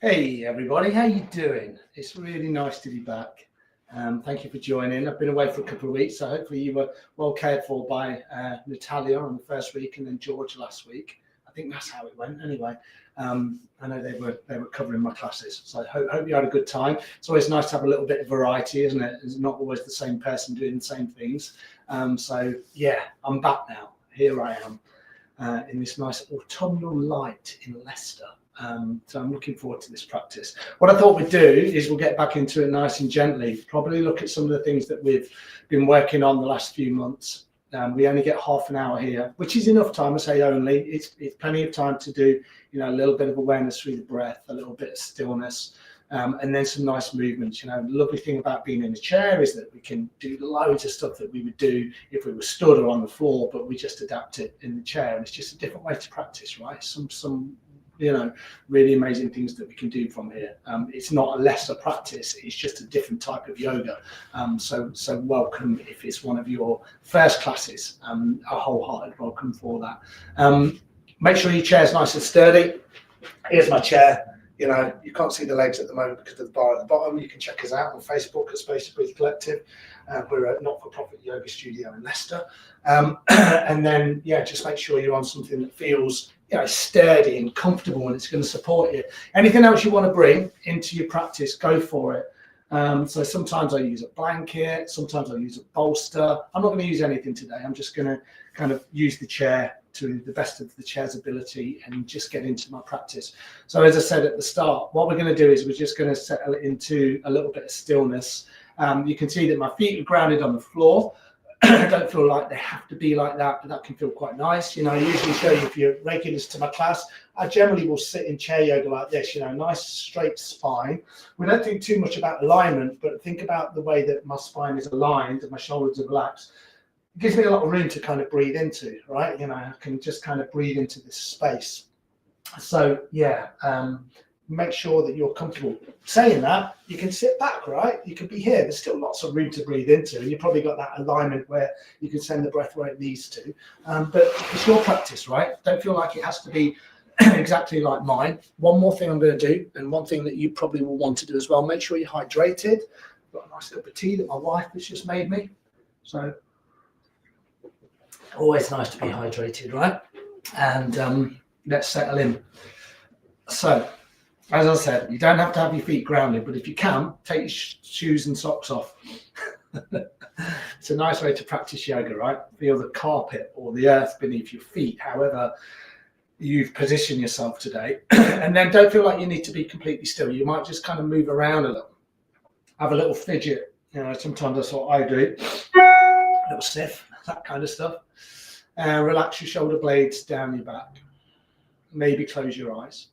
Hey everybody, how you doing? It's really nice to be back. Thank you for joining. I've been away for a couple of weeks, so hopefully you were well cared for by Natalia on the first week and then George last week. I think that's how it went anyway. I know they were covering my classes, so I hope you had a good time. It's always nice to have a little bit of variety, isn't it? It's not always the same person doing the same things. So yeah, I'm back now. Here I am in this nice autumnal light in Leicester. So I'm looking forward to this practice. What I thought we'd do is we'll get back into it nice and gently, probably look at some of the things that we've been working on the last few months. We only get half an hour here, which is enough time. I say only, it's plenty of time to do, a little bit of awareness through the breath, a little bit of stillness, and then some nice movements. The lovely thing about being in a chair is that we can do loads of stuff that we would do if we were stood or on the floor, but we just adapt it in the chair, and it's just a different way to practice, right? Some really amazing things that we can do from here. It's not a lesser practice, it's just a different type of yoga. So welcome if it's one of your first classes, a wholehearted welcome for that. Make sure your chair's nice and sturdy. Here's my chair. You can't see the legs at the moment because of the bar at the bottom. You can check us out on Facebook at Space to Breathe Collective. We're a not-for-profit yoga studio in Leicester. And then, just make sure you're on something that feels sturdy and comfortable, and it's going to support you. Anything else you want to bring into your practice, go for it. So sometimes I use a blanket, sometimes I use a bolster. I'm not going to use anything today. I'm just going to kind of use the chair to the best of the chair's ability and just get into my practice. So as I said at the start, what we're going to do is we're just going to settle into a little bit of stillness. You can see that my feet are grounded on the floor. I don't feel like they have to be like that, but that can feel quite nice. I usually show you, if you're regulars to my class, I generally will sit in chair yoga like this, nice straight spine. We don't think too much about alignment, but think about the way that my spine is aligned and my shoulders are relaxed. It gives me a lot of room to kind of breathe into, right? I can just kind of breathe into this space. So make sure that you're comfortable. Saying that, you can sit back, right? You can be here. There's still lots of room to breathe into, and you've probably got that alignment where you can send the breath where it needs to. But it's your practice, right? Don't feel like it has to be exactly like mine. One more thing I'm going to do, and one thing that you probably will want to do as well, make sure you're hydrated. I've got a nice cup of tea that my wife has just made me. So always nice to be hydrated, right? And let's settle in. So, as I said, you don't have to have your feet grounded, but if you can, take your shoes and socks off. It's a nice way to practice yoga, right? Feel the carpet or the earth beneath your feet, however you've positioned yourself today. And then don't feel like you need to be completely still. You might just kind of move around a little, have a little fidget. Sometimes that's what I do. A little sniff, that kind of stuff. And relax your shoulder blades down your back. Maybe close your eyes.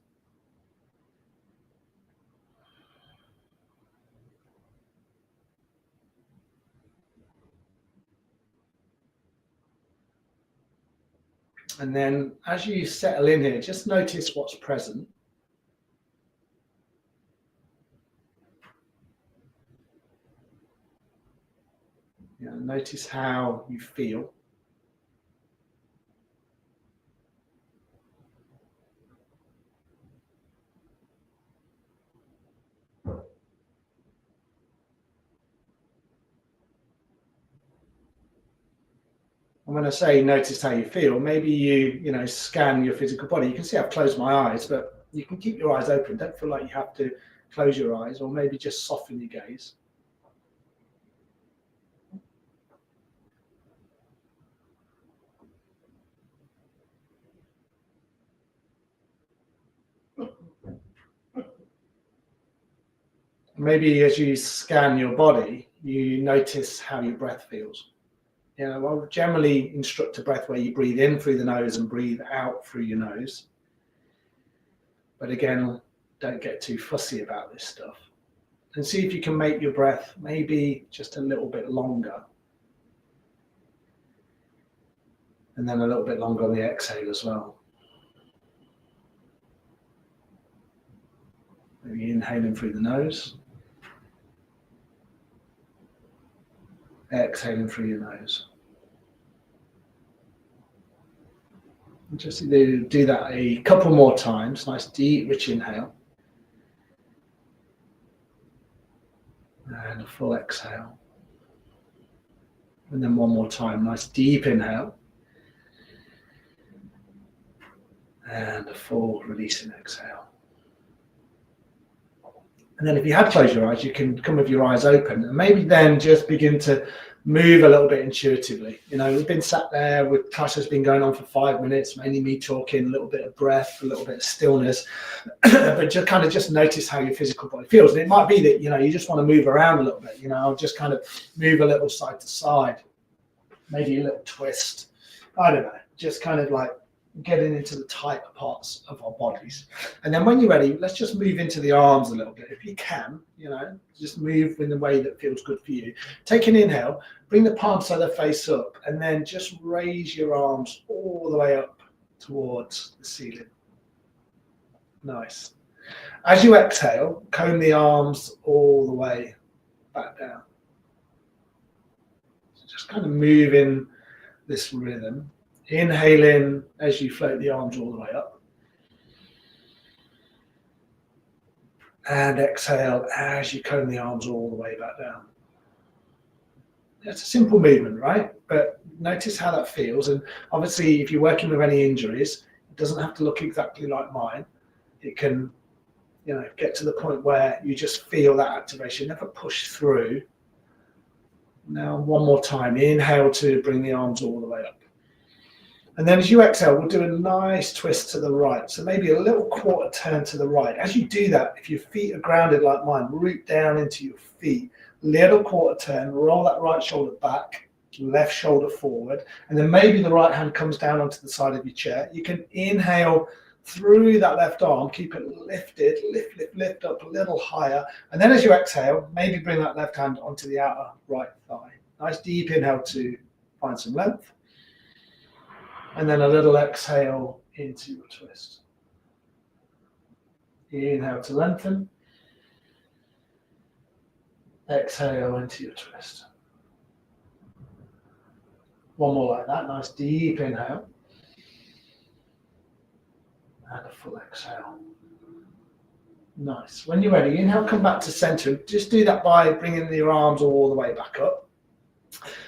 And then as you settle in here, just notice what's present. Notice how you feel. And when I say notice how you feel, maybe you scan your physical body. You can see I've closed my eyes, but you can keep your eyes open. Don't feel like you have to close your eyes, or maybe just soften your gaze. Maybe as you scan your body, you notice how your breath feels. I'll generally instruct a breath where you breathe in through the nose and breathe out through your nose. But again, don't get too fussy about this stuff. And see if you can make your breath maybe just a little bit longer. And then a little bit longer on the exhale as well. Maybe inhaling through the nose. Exhaling through your nose. And just do that a couple more times. Nice deep, rich inhale. And a full exhale. And then one more time, nice deep inhale. And a full releasing exhale. And then if you had closed your eyes, you can come with your eyes open and maybe then just begin to move a little bit intuitively. You know, we've been sat there with class has been going on for 5 minutes, mainly me talking, a little bit of breath, a little bit of stillness, but just kind of just notice how your physical body feels. And it might be that, you know, you just want to move around a little bit, you know, I'll just kind of move a little side to side, maybe a little twist. I don't know, just kind of like getting into the tighter parts of our bodies. And then when you're ready, let's just move into the arms a little bit. If you can, you know, just move in the way that feels good for you. Take an inhale, bring the palms so they face up, and then just raise your arms all the way up towards the ceiling. Nice. As you exhale, comb the arms all the way back down. So just kind of move in this rhythm. Inhale in as you float the arms all the way up. And exhale as you comb the arms all the way back down. It's a simple movement, right? But notice how that feels. And obviously, if you're working with any injuries, it doesn't have to look exactly like mine. It can, you know, get to the point where you just feel that activation, never push through. Now, one more time. Inhale to bring the arms all the way up. And then as you exhale, we'll do a nice twist to the right. So maybe a little quarter turn to the right. As you do that, if your feet are grounded like mine, root down into your feet, little quarter turn, roll that right shoulder back, left shoulder forward, and then maybe the right hand comes down onto the side of your chair. You can inhale through that left arm, keep it lifted, lift up a little higher. And then as you exhale, maybe bring that left hand onto the outer right thigh. Nice deep inhale to find some length. And then a little exhale into your twist. Inhale to lengthen. Exhale into your twist. One more like that. Nice deep inhale. And a full exhale. Nice. When you're ready, inhale, come back to center. Just do that by bringing your arms all the way back up.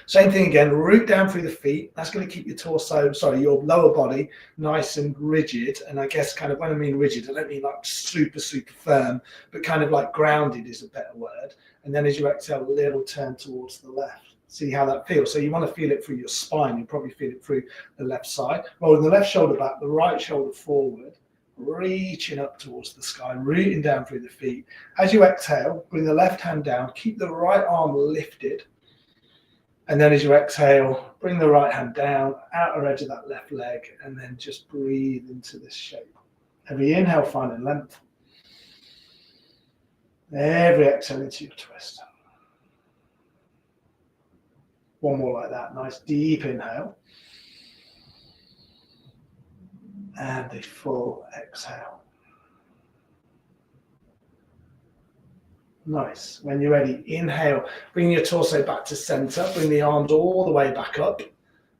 Same thing again, root down through the feet. That's going to keep your torso, your lower body nice and rigid. And I guess kind of when I mean rigid, I don't mean like super firm, but kind of like grounded is a better word. And then as you exhale, a little turn towards the left. See how that feels. So you want to feel it through your spine. You probably feel it through the left side. Rolling the left shoulder back, the right shoulder forward, reaching up towards the sky, rooting down through the feet. As you exhale, bring the left hand down, keep the right arm lifted. And then as you exhale, bring the right hand down, outer edge of that left leg, and then just breathe into this shape. Every inhale, finding length. Every exhale into your twist. One more like that. Nice deep inhale. And a full exhale. Nice. When you're ready, inhale, bring your torso back to center, bring the arms all the way back up.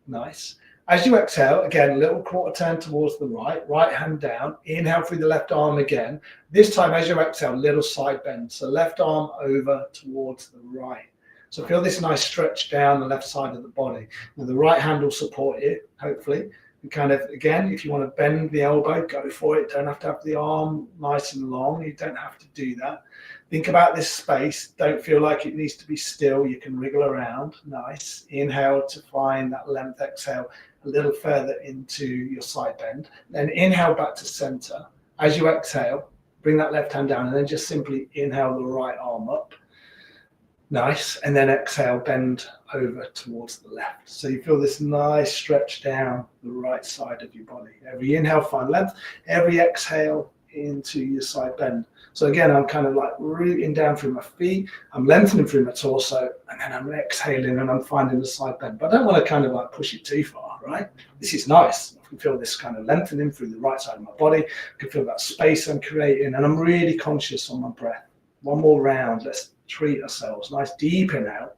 Nice. As you exhale, again, little quarter turn towards the right, right hand down, inhale through the left arm again. This time, as you exhale, little side bend. So left arm over towards the right. So feel this nice stretch down the left side of the body. Now the right hand will support you, hopefully. And kind of, again, if you want to bend the elbow, go for it. Don't have to have the arm nice and long. You don't have to do that. Think about this space. Don't feel like it needs to be still. You can wriggle around. Nice. Inhale to find that length. Exhale a little further into your side bend. Then inhale back to center. As you exhale, bring that left hand down and then just simply inhale the right arm up. Nice. And then exhale, bend over towards the left. So you feel this nice stretch down the right side of your body. Every inhale, find length. Every exhale into your side bend. So again, I'm kind of like rooting down through my feet. I'm lengthening through my torso, and then I'm exhaling and I'm finding the side bend. But I don't want to kind of like push it too far, right? This is nice. I can feel this kind of lengthening through the right side of my body. I can feel that space I'm creating, and I'm really conscious on my breath. One more round. Let's treat ourselves. Nice deep inhale.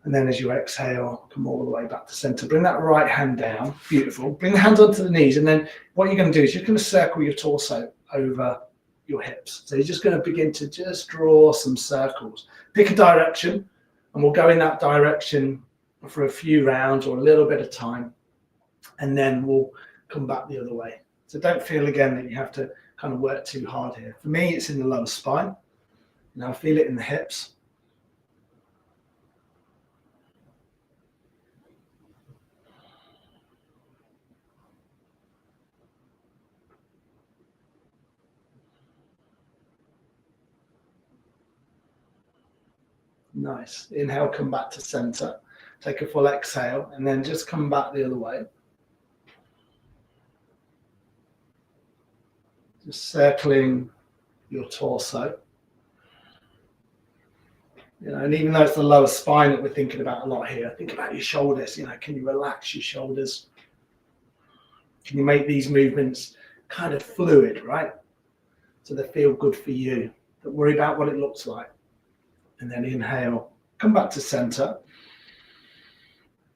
And then as you exhale, come all the way back to center. Bring that right hand down. Beautiful. Bring the hands onto the knees. And then what you're going to do is you're going to circle your torso over your hips. So you're just going to begin to just draw some circles. Pick a direction, and we'll go in that direction for a few rounds or a little bit of time, and then we'll come back the other way. So don't feel again that you have to kind of work too hard here. For me, it's in the lower spine. Now feel it in the hips. Nice. Inhale, come back to center. Take a full exhale, and then just come back the other way. Just circling your torso. And even though it's the lower spine that we're thinking about a lot here, think about your shoulders. Can you relax your shoulders? Can you make these movements kind of fluid, right? So they feel good for you. Don't worry about what it looks like. And then inhale, come back to center.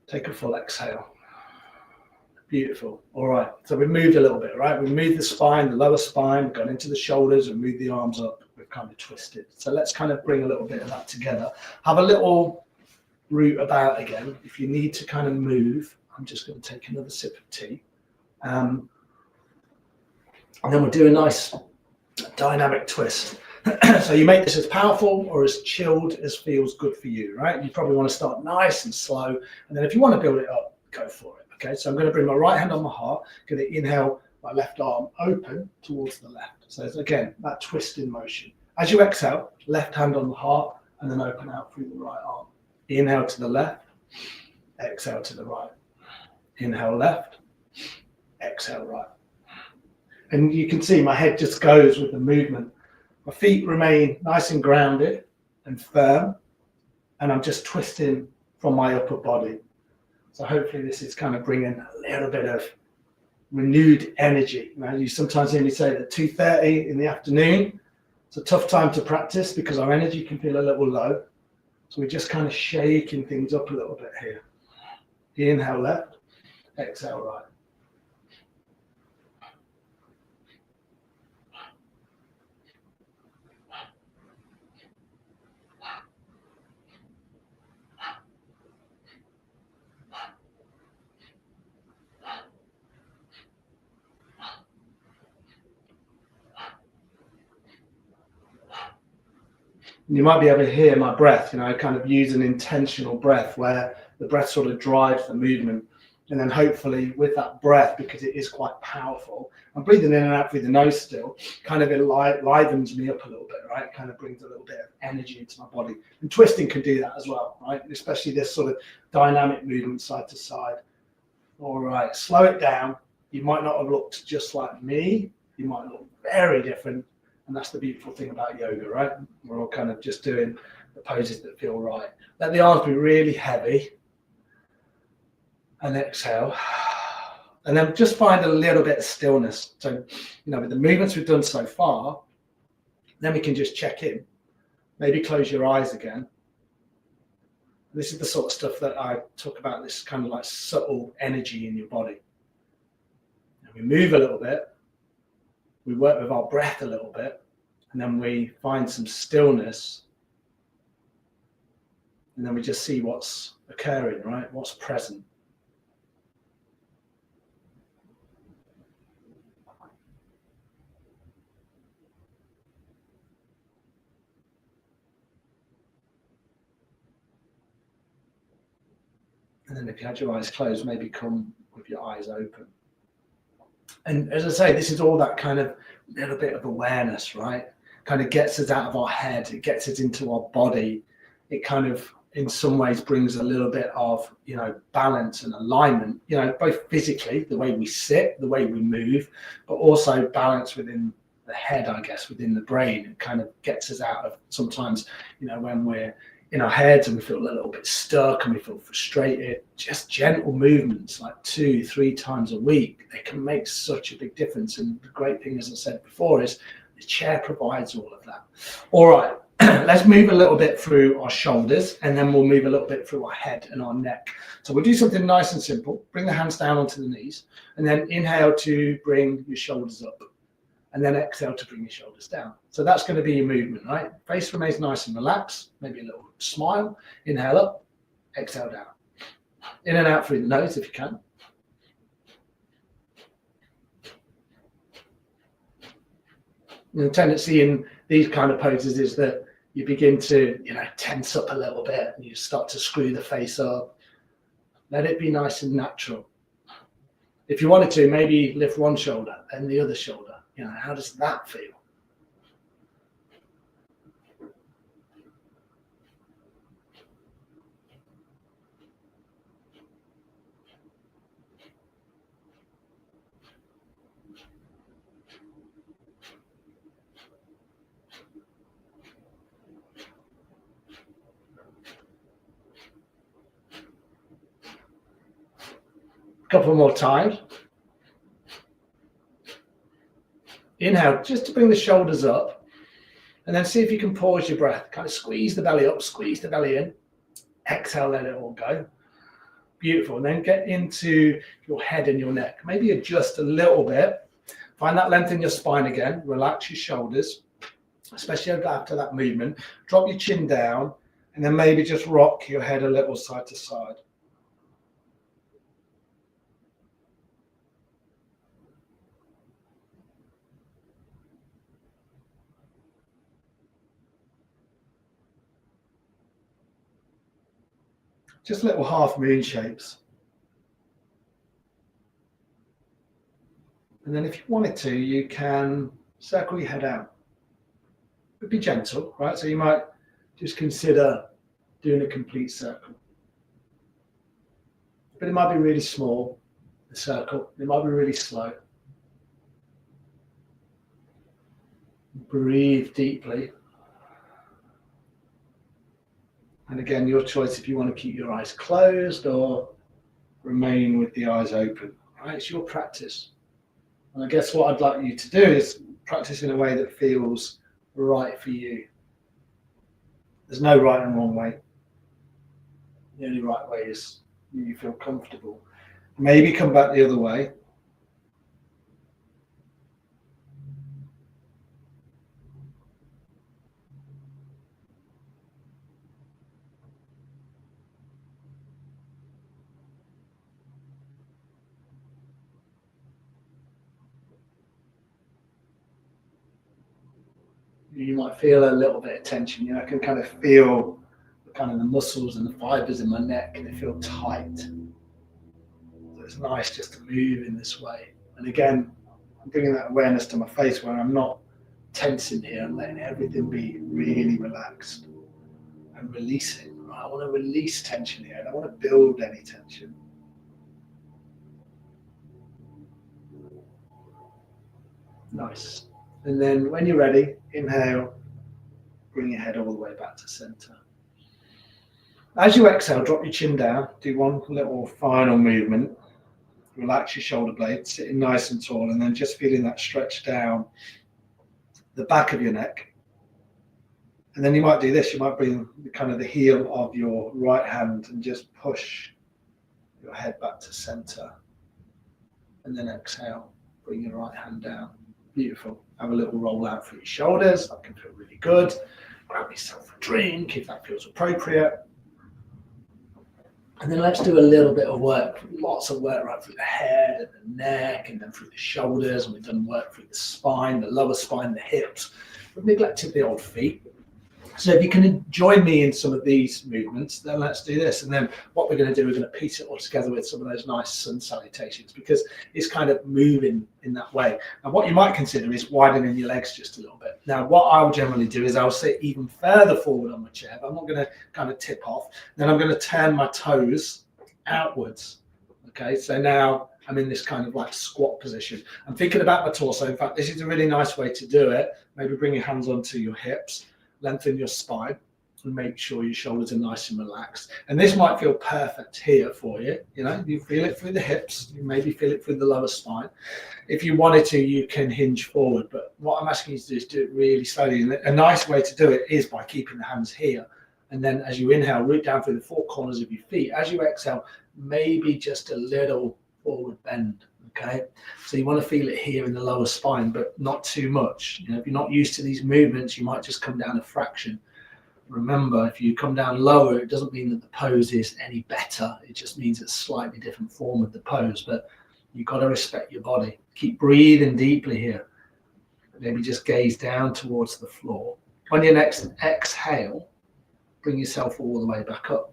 Take a full exhale. Beautiful. All right. So we've moved a little bit, right? We've moved the spine, the lower spine, gone into the shoulders and moved the arms up. We've kind of twisted. So let's kind of bring a little bit of that together. Have a little root about again. If you need to kind of move, I'm just going to take another sip of tea. And then we'll do a nice dynamic twist. So you make this as powerful or as chilled as feels good for you, right? You probably want to start nice and slow. And then if you want to build it up, go for it. Okay, so I'm going to bring my right hand on my heart, going to inhale my left arm open towards the left. So it's, again, that twist in motion. As you exhale, left hand on the heart and then open out through the right arm. Inhale to the left, exhale to the right. Inhale left, exhale right. And you can see my head just goes with the movement. My feet remain nice and grounded and firm, and I'm just twisting from my upper body. So hopefully this is kind of bringing a little bit of renewed energy. You sometimes hear me say that 2:30 in the afternoon, it's a tough time to practice because our energy can feel a little low. So we're just kind of shaking things up a little bit here. Inhale left, exhale right. You might be able to hear my breath. I kind of use an intentional breath where the breath sort of drives the movement. And then hopefully with that breath, because it is quite powerful, I'm breathing in and out through the nose still, kind of livens me up a little bit, right? Kind of brings a little bit of energy into my body. And twisting can do that as well, right? Especially this sort of dynamic movement side to side. All right, slow it down. You might not have looked just like me. You might look very different. And that's the beautiful thing about yoga, right? We're all kind of just doing the poses that feel right. Let the arms be really heavy. And exhale. And then just find a little bit of stillness. So, with the movements we've done so far, then we can just check in. Maybe close your eyes again. This is the sort of stuff that I talk about, this kind of like subtle energy in your body. And we move a little bit. We work with our breath a little bit, and then we find some stillness, and then we just see what's occurring, right? What's present. And then if you had your eyes closed, maybe come with your eyes open. And as I say, this is all that kind of little bit of awareness, right? Kind of gets us out of our head. It gets us into our body. It kind of, in some ways, brings a little bit of, balance and alignment, both physically, the way we sit, the way we move, but also balance within the head, I guess, within the brain. It kind of gets us out of sometimes, when we're in our heads and we feel a little bit stuck and we feel frustrated, just gentle movements like 2-3 times a week, they can make such a big difference. And the great thing, as I said before, is the chair provides all of that. All right, let's move a little bit through our shoulders, and then we'll move a little bit through our head and our neck. So we'll do something nice and simple. Bring the hands down onto the knees, and then inhale to bring your shoulders up. and then exhale to bring your shoulders down. So that's going to be your movement, right? Face remains nice and relaxed, maybe a little smile. Inhale up, exhale down. In and out through the nose if you can. The tendency in these kind of poses is that you begin to, tense up a little bit and you start to screw the face up. Let it be nice and natural. If you wanted to, maybe lift one shoulder and the other shoulder. How does that feel? Couple more times. Inhale, just to bring the shoulders up, and then see if you can pause your breath. Kind of squeeze the belly up, squeeze the belly in. Exhale, let it all go. Beautiful. And then get into your head and your neck. Maybe adjust a little bit. Find that length in your spine again. Relax your shoulders, especially after that movement. Drop your chin down, and then maybe just rock your head a little side to side. Just little half moon shapes. And then if you wanted to, you can circle your head out. But be gentle, right? So you might just consider doing a complete circle. But it might be really small, the circle. It might be really slow. Breathe deeply. And again, your choice if you want to keep your eyes closed or remain with the eyes open. Right? It's your practice. And I guess what I'd like you to do is practice in a way that feels right for you. There's no right and wrong way. The only right way is you feel comfortable. Maybe come back the other way. You might feel a little bit of tension. I can kind of feel the muscles and the fibers in my neck, and they feel tight. So it's nice just to move in this way. And again, I'm bringing that awareness to my face where I'm not tensing here and letting everything be really relaxed and releasing. I want to release tension here. I don't want to build any tension. Nice. And then when you're ready, inhale, bring your head all the way back to center. As you exhale, drop your chin down, do one little final movement. Relax your shoulder blades, sitting nice and tall, and then just feeling that stretch down the back of your neck. And then you might do this, you might bring the heel of your right hand and just push your head back to center. And then exhale, bring your right hand down. Beautiful. Have a little roll out through your shoulders. That can feel really good. Grab yourself a drink if that feels appropriate. And then let's do a little bit of work, lots of work right through the head and the neck and then through the shoulders. And we've done work through the spine, the lower spine, the hips. We've neglected the old feet. So if you can join me in some of these movements, then let's do this. And then what we're going to do, we're going to piece it all together with some of those nice sun salutations, because it's kind of moving in that way. And what you might consider is widening your legs just a little bit. Now, what I'll generally do is I'll sit even further forward on my chair, but I'm not going to kind of tip off. Then I'm going to turn my toes outwards. Okay, so now I'm in this kind of like squat position. I'm thinking about my torso. In fact, this is a really nice way to do it. Maybe bring your hands onto your hips. Lengthen your spine and make sure your shoulders are nice and relaxed. And this might feel perfect here for you. You feel it through the hips, you maybe feel it through the lower spine. If you wanted to, you can hinge forward, but what I'm asking you to do is do it really slowly. And a nice way to do it is by keeping the hands here. And then as you inhale, root down through the four corners of your feet. As you exhale, maybe just a little forward bend. Okay, so you want to feel it here in the lower spine, but not too much. You know, if you're not used to these movements, you might just come down a fraction. Remember, if you come down lower, it doesn't mean that the pose is any better. It just means it's a slightly different form of the pose, but you've got to respect your body. Keep breathing deeply here. Maybe just gaze down towards the floor. On your next exhale, bring yourself all the way back up.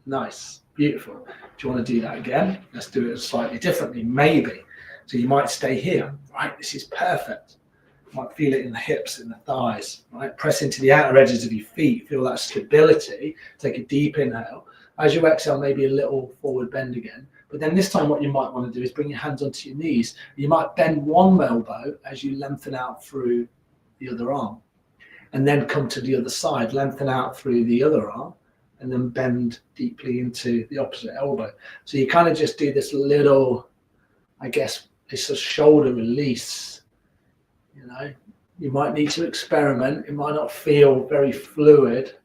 Nice, beautiful. Do you want to do that again? Let's do it slightly differently, maybe. So you might stay here, right? This is perfect. You might feel it in the hips, in the thighs, right? Press into the outer edges of your feet. Feel that stability. Take a deep inhale. As you exhale, maybe a little forward bend again. But then this time what you might want to do is bring your hands onto your knees. You might bend one elbow as you lengthen out through the other arm. And then come to the other side, lengthen out through the other arm, and then bend deeply into the opposite elbow. So you kind of just do this little, I guess, it's a shoulder release. You know, you might need to experiment. It might not feel very fluid.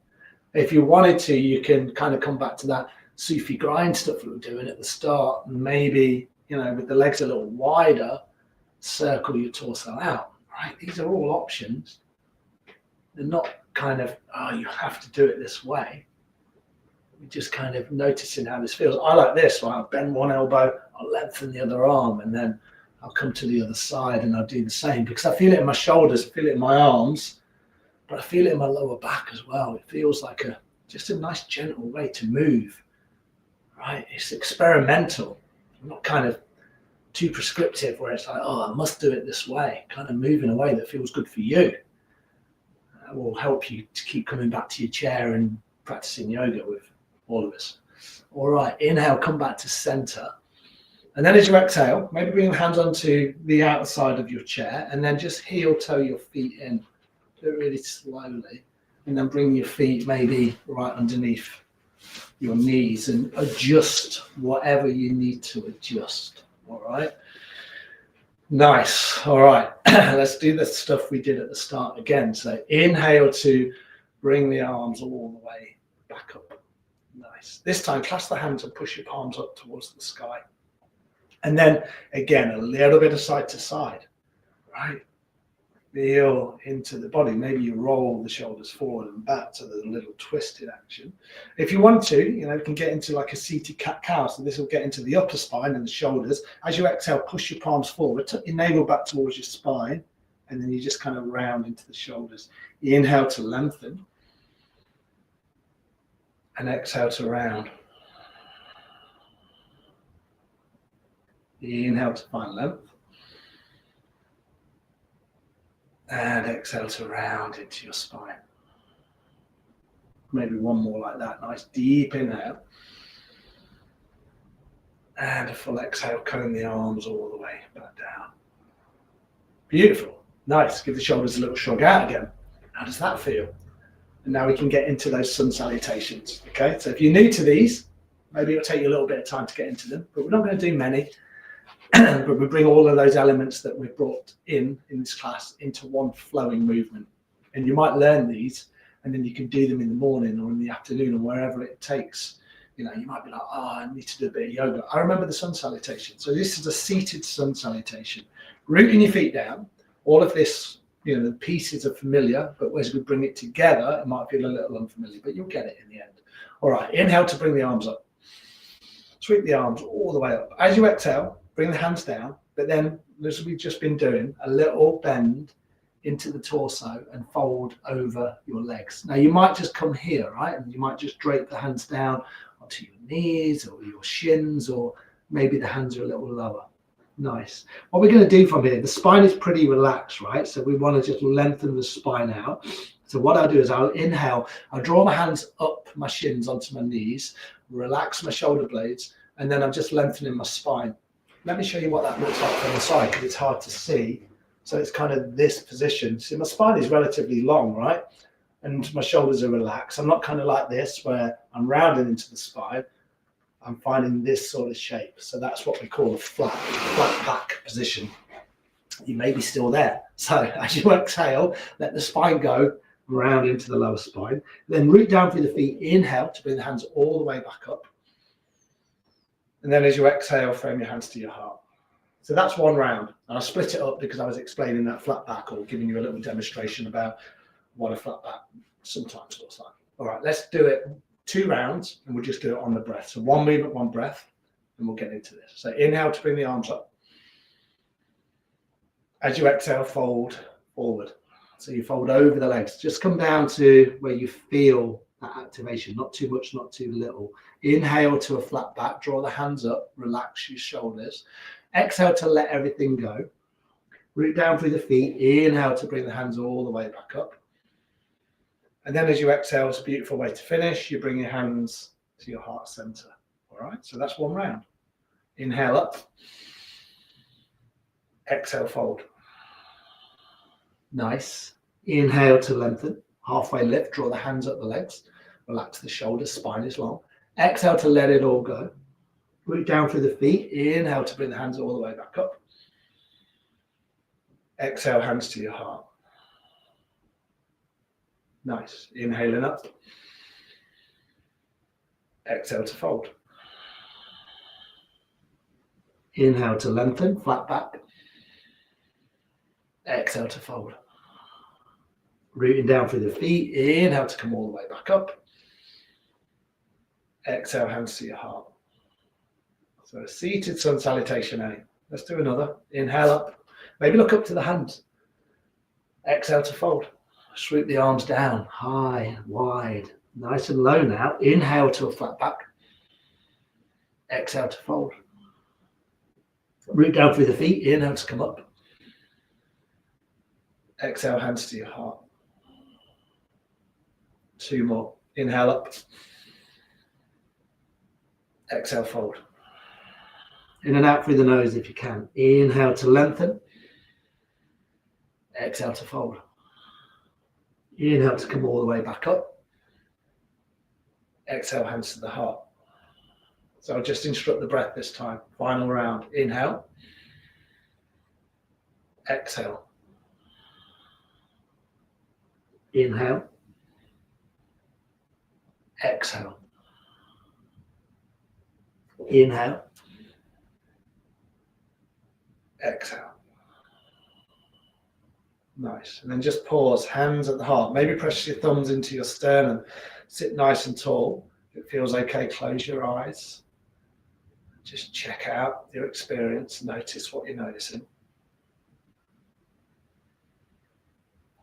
If you wanted to, you can kind of come back to that Sufi grind stuff we were doing at the start, and maybe, you know, with the legs a little wider, circle your torso out, right? These are all options. They're not kind of, oh, you have to do it this way. You're just kind of noticing how this feels. I like this, right? I'll bend one elbow, I'll lengthen the other arm, and then I'll come to the other side and I'll do the same, because I feel it in my shoulders, I feel it in my arms, but I feel it in my lower back as well. It feels like just a nice gentle way to move, right? It's experimental, not kind of too prescriptive where it's like, oh, I must do it this way. Kind of move in a way that feels good for you. That will help you to keep coming back to your chair and practicing yoga with all of us. All right, inhale, come back to center. And then as you exhale, maybe bring your hands onto the outside of your chair and then just heel toe your feet in. Do it really slowly. And then bring your feet maybe right underneath your knees and adjust whatever you need to adjust. All right. Nice. All right. Let's do the stuff we did at the start again. So inhale to bring the arms all the way back up. Nice. This time, clasp the hands and push your palms up towards the sky. And then again, a little bit of side to side, right? Feel into the body. Maybe you roll the shoulders forward and back, so there's a little twisted action. If you want to, you know, you can get into like a seated cat-cow. So this will get into the upper spine and the shoulders. As you exhale, push your palms forward, tuck your navel back towards your spine, and then you just kind of round into the shoulders. You inhale to lengthen, and exhale to round. You inhale to find length. And exhale to round into your spine. Maybe one more like that. Nice deep inhale. And a full exhale, comb the arms all the way back down. Beautiful. Nice. Give the shoulders a little shrug out again. How does that feel? And now we can get into those sun salutations. Okay, so if you're new to these, maybe it'll take you a little bit of time to get into them, but we're not going to do many. But we bring all of those elements that we've brought in this class into one flowing movement. And you might learn these, and then you can do them in the morning or in the afternoon or wherever it takes. You know, you might be like, oh, I need to do a bit of yoga. I remember the sun salutation. So this is a seated sun salutation. Rooting your feet down. All of this, you know, the pieces are familiar, but as we bring it together, it might feel a little unfamiliar, but you'll get it in the end. All right, inhale to bring the arms up. Sweep the arms all the way up. As you exhale, bring the hands down, but then, as we've just been doing, a little bend into the torso and fold over your legs. Now, you might just come here, right? And you might just drape the hands down onto your knees or your shins, or maybe the hands are a little lower. Nice. What we're going to do from here, the spine is pretty relaxed, right? So we want to just lengthen the spine out. So what I'll do is I'll inhale, I'll draw my hands up my shins onto my knees, relax my shoulder blades, and then I'm just lengthening my spine. Let me show you what that looks like from the side, because it's hard to see. So it's kind of this position. See, my spine is relatively long, right? And my shoulders are relaxed. I'm not kind of like this, where I'm rounding into the spine. I'm finding this sort of shape. So that's what we call a flat back position. You may be still there. So as you exhale, let the spine go round into the lower spine. Then root down through the feet. Inhale to bring the hands all the way back up. And then as you exhale, frame your hands to your heart. So that's one round. And I split it up because I was explaining that flat back, or giving you a little demonstration about what a flat back sometimes looks like. All right, let's do it 2 rounds, and we'll just do it on the breath. So 1 movement, 1 breath, and we'll get into this. So inhale to bring the arms up. As you exhale, fold forward. So you fold over the legs. Just come down to where you feel that activation, not too much, not too little. Inhale to a flat back, draw the hands up, relax your shoulders. Exhale to let everything go. Root down through the feet. Inhale to bring the hands all the way back up. And then as you exhale, it's a beautiful way to finish. You bring your hands to your heart center. All right, so that's 1 round. Inhale up. Exhale, fold. Nice. Inhale to lengthen. Halfway lift, draw the hands up the legs. Relax the shoulders, spine is long. Exhale to let it all go. Root down through the feet. Inhale to bring the hands all the way back up. Exhale, hands to your heart. Nice. Inhaling up. Exhale to fold. Inhale to lengthen, flat back. Exhale to fold. Rooting down through the feet. Inhale to come all the way back up. Exhale, hands to your heart. So seated sun salutation A. Let's do another. Inhale up. Maybe look up to the hands. Exhale to fold. Swoop the arms down, high, wide, nice and low now. Inhale to a flat back. Exhale to fold. Root down through the feet. Inhale to come up. Exhale, hands to your heart. 2 more. Inhale up. Exhale, fold. In and out through the nose if you can. Inhale to lengthen. Exhale to fold. Inhale to come all the way back up. Exhale, hands to the heart. So I'll just instruct the breath this time. Final round. Inhale. Exhale. Inhale. Exhale. Inhale. Exhale. Nice. And then just pause, hands at the heart. Maybe press your thumbs into your sternum. Sit nice and tall. If it feels okay, close your eyes. Just check out your experience. Notice what you're noticing.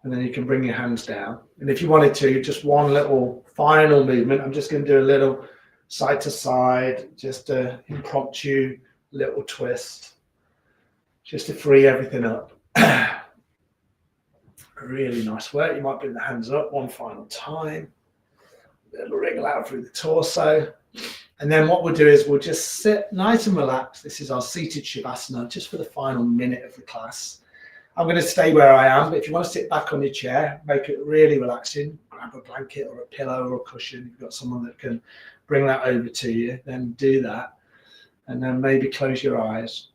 And then you can bring your hands down. And if you wanted to, just one little final movement. I'm just going to do a little side to side, just an impromptu little twist, just to free everything up. Really nice work. You might bring the hands up one final time. A little wriggle out through the torso. And then what we'll do is we'll just sit nice and relaxed. This is our seated Shavasana, just for the final minute of the class. I'm going to stay where I am, but if you want to sit back on your chair, make it really relaxing. Grab a blanket or a pillow or a cushion. If you've got someone that can bring that over to you, then do that. And then maybe close your eyes.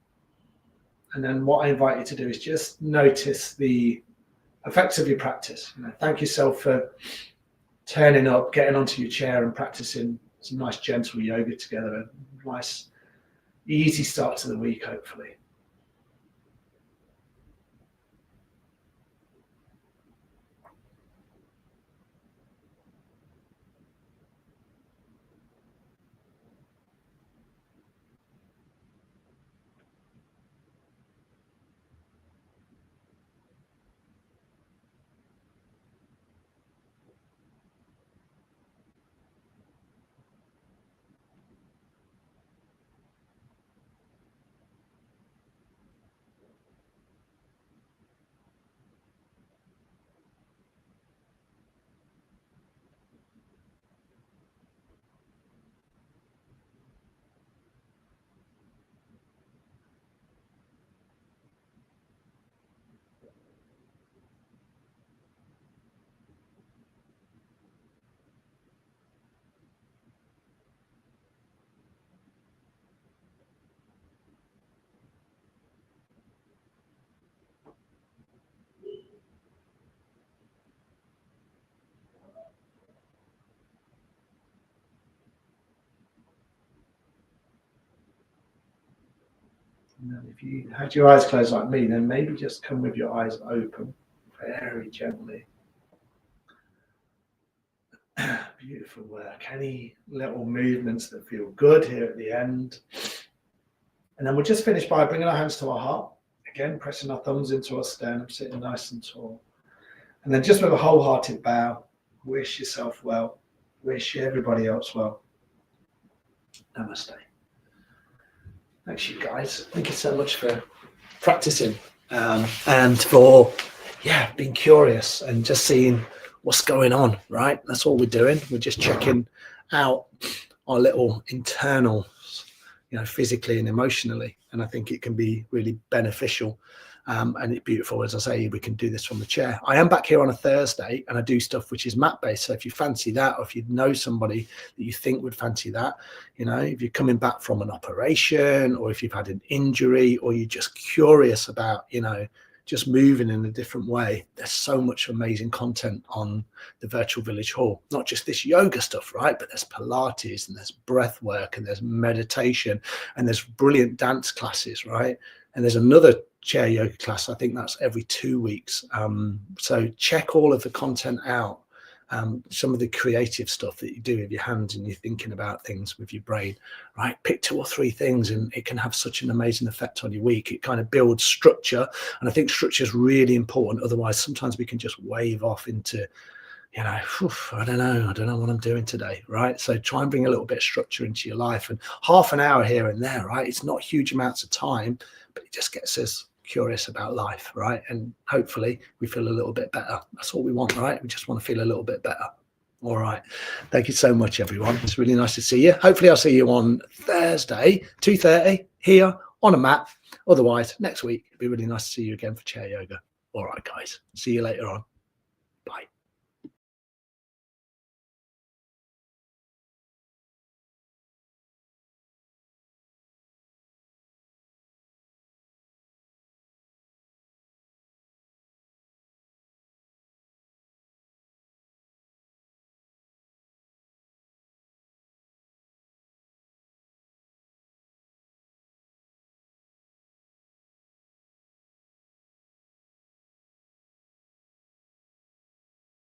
And then what I invite you to do is just notice the effects of your practice. Thank yourself for turning up, getting onto your chair and practicing some nice gentle yoga together. A nice, easy start to the week, hopefully. And then if you had your eyes closed like me, then maybe just come with your eyes open very gently. Beautiful work. Any little movements that feel good here at the end. And then we'll just finish by bringing our hands to our heart. Again, pressing our thumbs into our sternum, sitting nice and tall. And then just with a wholehearted bow, wish yourself well. Wish everybody else well. Namaste. Thanks, you guys. Thank you so much for practicing and for, being curious and just seeing what's going on, right? That's all we're doing. We're just checking out our little internals, physically and emotionally. And I think it can be really beneficial. And it's beautiful, as I say, we can do this from the chair. I am back here on a Thursday and I do stuff which is mat-based. So if you fancy that, or if you know somebody that you think would fancy that, if you're coming back from an operation, or if you've had an injury, or you're just curious about, just moving in a different way, there's so much amazing content on the Virtual Village Hall. Not just this yoga stuff, right? But there's Pilates and there's breath work and there's meditation and there's brilliant dance classes, right? And there's another chair yoga class. I think that's every 2 weeks. So check all of the content out. Some of the creative stuff that you do with your hands and you're thinking about things with your brain, right? Pick 2 or 3 things and it can have such an amazing effect on your week. It kind of builds structure. And I think structure is really important. Otherwise, sometimes we can just wave off into, I don't know what I'm doing today, right? So try and bring a little bit of structure into your life, and half an hour here and there, right? It's not huge amounts of time, but it just gets us curious about life, right? And hopefully we feel a little bit better. That's all we want, right? We just want to feel a little bit better. All right. Thank you so much, everyone. It's really nice to see you. Hopefully I'll see you on Thursday, 2:30 here on a mat. Otherwise, next week, it'd be really nice to see you again for chair yoga. All right, guys. See you later on. Bye.